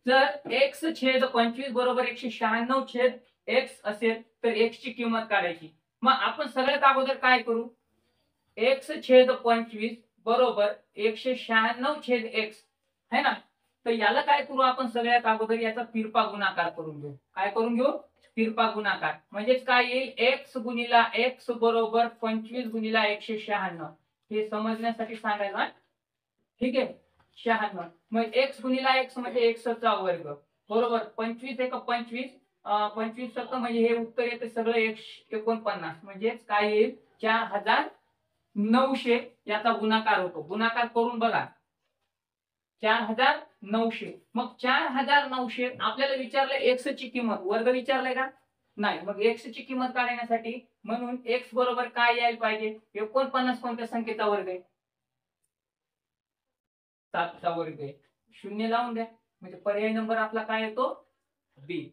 जर एक्स छेद 25 बरोबर 196 छेद एक्स असेल तर एक्स ची किंमत काढायची. मग आपण सगळ्यात अगोदर काय करू, एक्स छेद 25 बरोबर 196 छेद एक्स है ना. तर याला काय करू आपण सगळ्यात अगोदर याचा तिरपा गुणाकार करून घेऊ. काय करून घेऊ, तिरपा गुणाकार. म्हणजेच काय येईल, एक्स गुणिला एक्स बरोबर 25 गुणिला 196. हे समजण्यासाठी सांगायला, ठीक आहे. 96 मग एक्स गुणिला एक्स म्हणजे एक्स चा वर्ग बरोबर 25 एक 25 25 सत्त म्हणजे हे उत्तर येते सगळं 149 म्हणजे काय येईल 4900. याचा गुणाकार होतो, गुणाकार करून बघा 4900. मग 4900 आपल्याला विचारलं एक्स ची किंमत, वर्ग विचारलाय का नाही. मग एक्स ची किंमत काढण्यासाठी म्हणून एक्स बरोबर काय यायला पाहिजे, 49 कोणत्या संख्येचा वर्ग आहे, 7 चा वर्ग आहे. शून्य लावून द्या म्हणजे पर्याय नंबर आपला काय येतो बी.